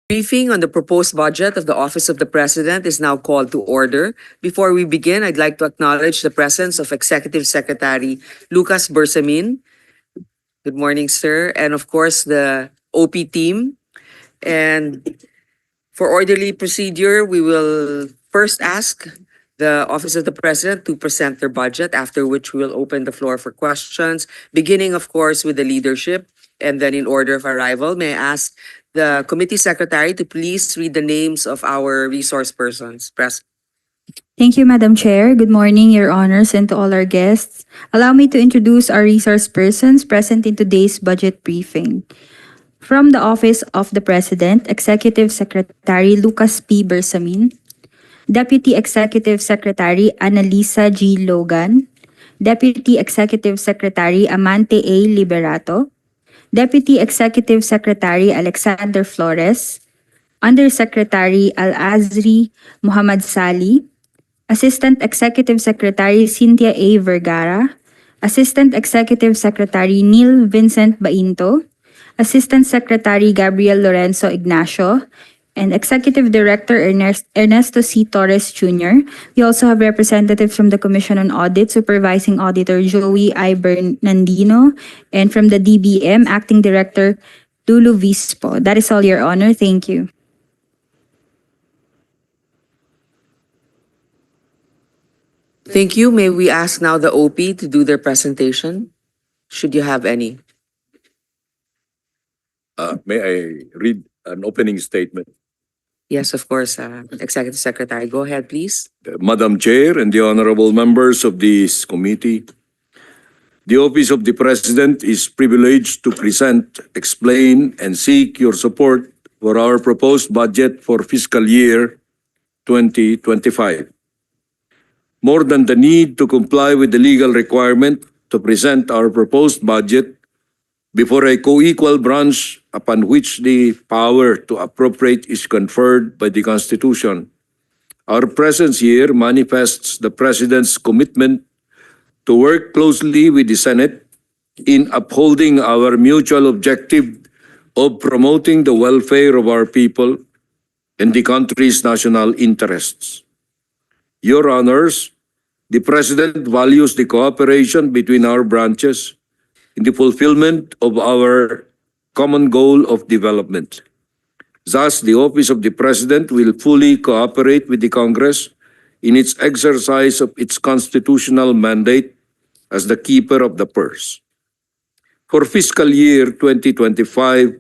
Briefing on the proposed budget of the Office of the President is now called to order. Before we begin, I'd like to acknowledge the presence of Executive Secretary Lucas Bersamin. Good morning, sir. And of course, the OP team. And for orderly procedure, we will first ask the Office of the President to present their budget, after which we will open the floor for questions, beginning, of course, with the leadership. And then in order of arrival, may I ask the committee secretary to please read the names of our resource persons present. Thank you, Madam Chair. Good morning, Your Honors, and to all our guests. Allow me to introduce our resource persons present in today's budget briefing. From the Office of the President, Executive Secretary Lucas P. Bersamin, Deputy Executive Secretary Annalisa G. Logan, Deputy Executive Secretary Amante A. Liberato, Deputy Executive Secretary Alexander Flores, Undersecretary Al-Azri Muhammad Sali, Assistant Executive Secretary Cynthia A. Vergara, Assistant Executive Secretary Neil Vincent Bainto, Assistant Secretary Gabriel Lorenzo Ignacio, and Executive Director Ernesto C. Torres Jr. We also have representatives from the Commission on Audit, Supervising Auditor Joey I. Bernardino, and from the DBM, Acting Director Lulu Vispo. That is all, Your Honor. Thank you. Thank you. May we ask now the OP to do their presentation, should you have any. May I read an opening statement? Yes, of course, Executive Secretary. Go ahead, please. Madam Chair and the honorable members of this committee, the Office of the President is privileged to present, explain, and seek your support for our proposed budget for fiscal year 2025. More than the need to comply with the legal requirement to present our proposed budget before a co-equal branch upon which the power to appropriate is conferred by the Constitution, our presence here manifests the President's commitment to work closely with the Senate in upholding our mutual objective of promoting the welfare of our people and the country's national interests. Your Honors, the President values the cooperation between our branches in the fulfillment of our common goal of development. Thus, the Office of the President will fully cooperate with the Congress in its exercise of its constitutional mandate as the keeper of the purse. For fiscal year 2025,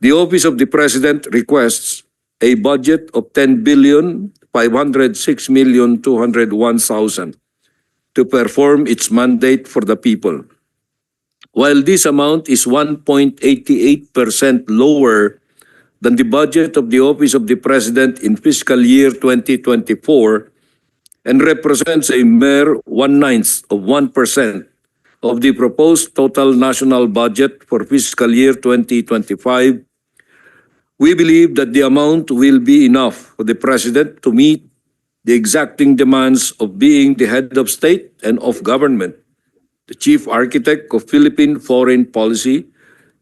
the Office of the President requests a budget of 10,506,201,000 to perform its mandate for the people. While this amount is 1.88% lower than the budget of the Office of the President in fiscal year 2024 and represents a mere 0.1% of the proposed total national budget for fiscal year 2025, we believe that the amount will be enough for the President to meet the exacting demands of being the head of state and of government, the Chief Architect of Philippine Foreign Policy,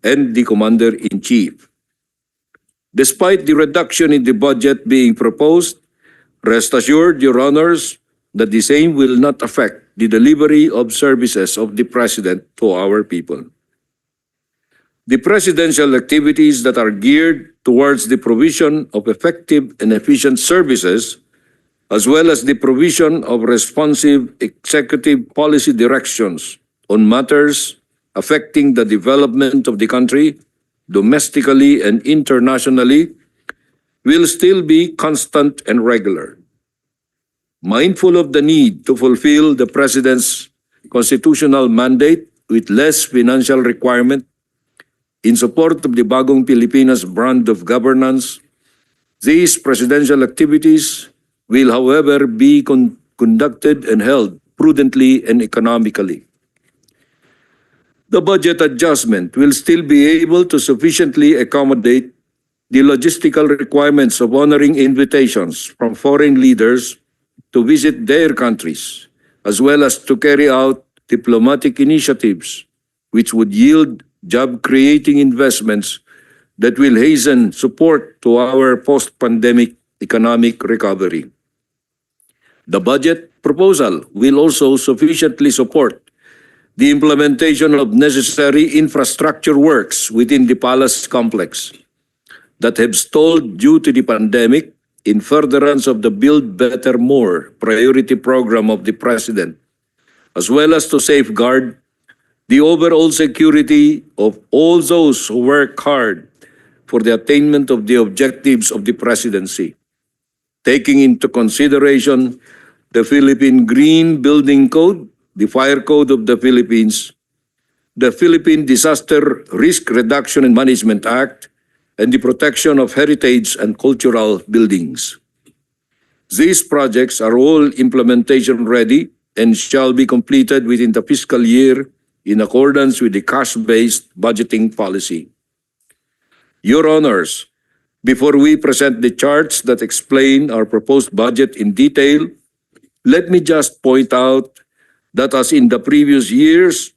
and the Commander-in-Chief. Despite the reduction in the budget being proposed, rest assured, Your Honors, that the same will not affect the delivery of services of the President to our people. The presidential activities that are geared towards the provision of effective and efficient services, as well as the provision of responsive executive policy directions on matters affecting the development of the country, domestically and internationally, will still be constant and regular. Mindful of the need to fulfill the President's constitutional mandate with less financial requirement in support of the Bagong Pilipinas brand of governance, these presidential activities will, however, be conducted and held prudently and economically. The budget adjustment will still be able to sufficiently accommodate the logistical requirements of honoring invitations from foreign leaders to visit their countries, as well as to carry out diplomatic initiatives which would yield job-creating investments that will hasten support to our post-pandemic economic recovery. The budget proposal will also sufficiently support the implementation of necessary infrastructure works within the palace complex that have stalled due to the pandemic in furtherance of the Build Better More priority program of the President, as well as to safeguard the overall security of all those who work hard for the attainment of the objectives of the presidency, taking into consideration the Philippine Green Building Code, the Fire Code of the Philippines, the Philippine Disaster Risk Reduction and Management Act, and the protection of heritage and cultural buildings. These projects are all implementation ready and shall be completed within the fiscal year in accordance with the cash-based budgeting policy. Your Honors, before we present the charts that explain our proposed budget in detail, let me just point out that as in the previous years,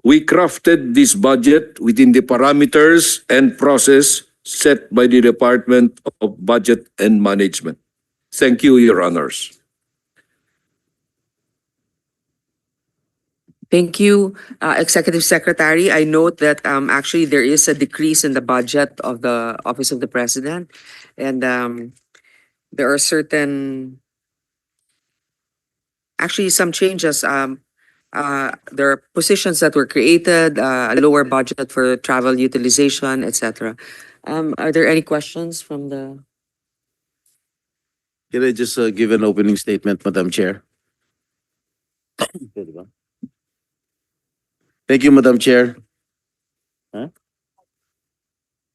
we crafted this budget within the parameters and process set by the Department of Budget and Management. Thank you, Your Honors. Thank you, Executive Secretary. I note that actually there is a decrease in the budget of the Office of the President, and there are certain, actually some changes. There are positions that were created, a lower budget for travel utilization, etc. Are there any questions from the? Can I just give an opening statement, Madam Chair? Thank you, Madam Chair. Huh?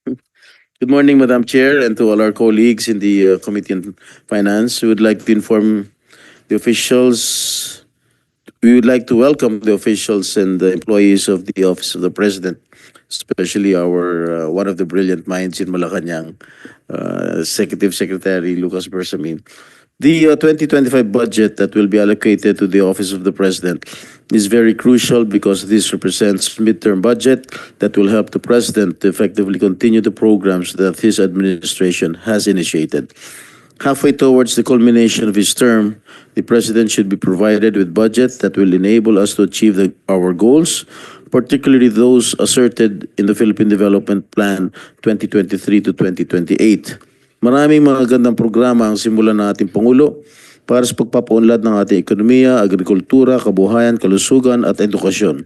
Good morning, Madam Chair, and to all our colleagues in the Committee on Finance. We would like to inform the officials. We would like to welcome the officials and the employees of the Office of the President, especially our one of the brilliant minds in Malacanang, Executive Secretary Lucas Bersamin. The 2025 budget that will be allocated to the Office of the President is very crucial because this represents midterm budget that will help the President to effectively continue the programs that his administration has initiated. Halfway towards the culmination of his term, the President should be provided with budget that will enable us to achieve our goals, particularly those asserted in the Philippine Development Plan 2023 to 2028. Maraming mga gandang programa ang simulan ng ating Pangulo para sa pagpapaunlad ng ating ekonomiya, agrikultura, kabuhayan, kalusugan at edukasyon.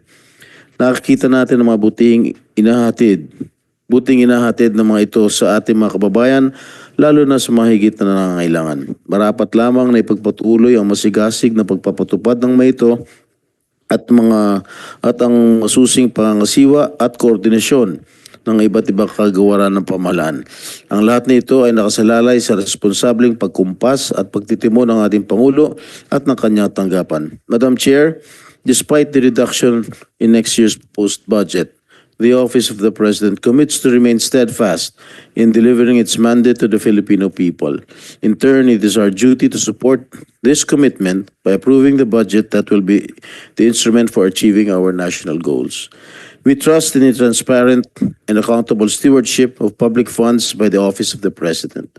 Nakikita natin ang mga buting inahatid ng mga ito sa ating mga kababayan, lalo na sa mga higit na nangangailangan. Marapat lamang na ipagpatuloy ang masigasig na pagpapatupad ng mga ito at ang masusing pangangasiwa at koordinasyon ng iba't ibang kagawaran ng pamahalaan. Ang lahat na ito ay nakasalalay sa responsableng pagkumpas at pagtitimo ng ating Pangulo at ng kanyang tanggapan. Madam Chair, despite the reduction in next year's post-budget, the Office of the President commits to remain steadfast in delivering its mandate to the Filipino people. In turn, it is our duty to support this commitment by approving the budget that will be the instrument for achieving our national goals. We trust in the transparent and accountable stewardship of public funds by the Office of the President.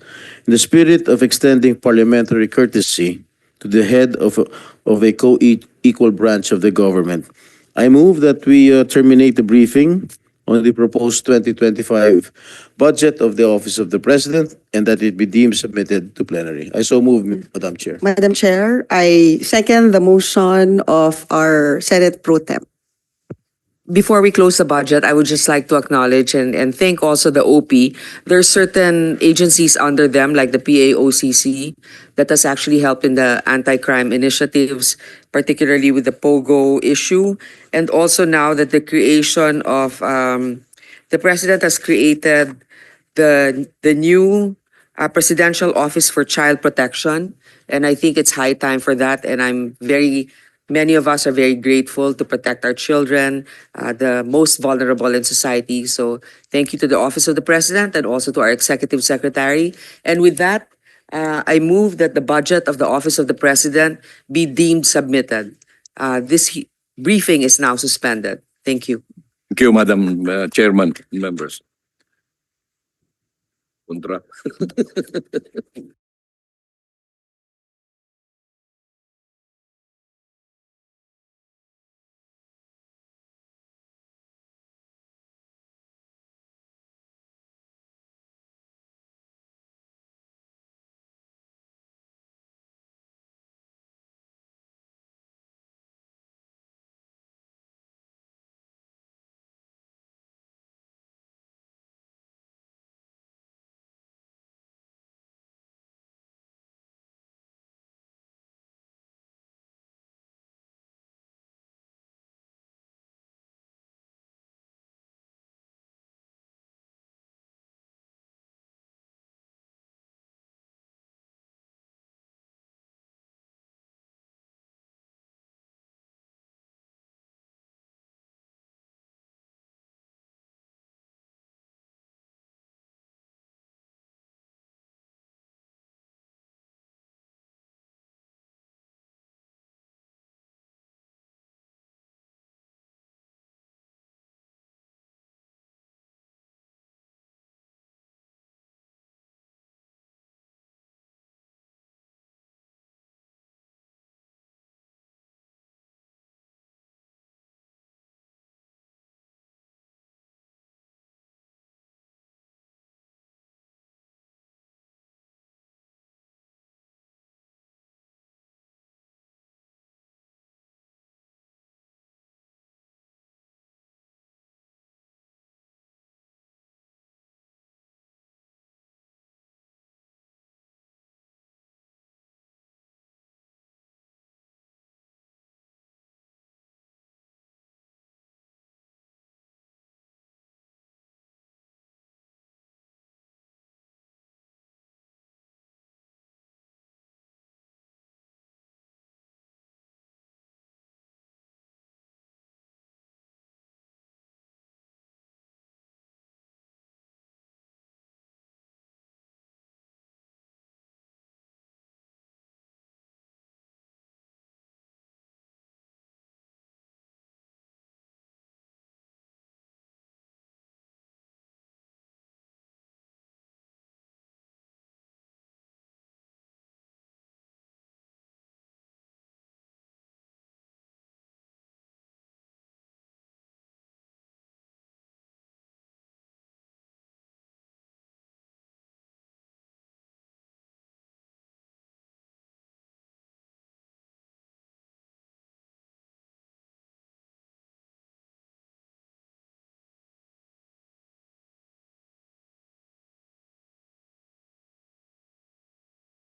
In the spirit of extending parliamentary courtesy to the head of a co-equal branch of the government, I move that we terminate the briefing on the proposed 2025 budget of the Office of the President and that it be deemed submitted to plenary. I so move, Madam Chair. Madam Chair, I second the motion of our Senate Pro Tem. Before we close the budget, I would just like to acknowledge and thank also the OP. There are certain agencies under them, like the PAOCC, that has actually helped in the anti-crime initiatives, particularly with the POGO issue. And also now that the creation of, the President has created the new Presidential Office for Child Protection. And I think it's high time for that. And many of us are very grateful to protect our children, the most vulnerable in society. So thank you to the Office of the President and also to our Executive Secretary. And with that, I move that the budget of the Office of the President be deemed submitted. This briefing is now suspended. Thank you. Thank you, Madam Chairman, members. kontra.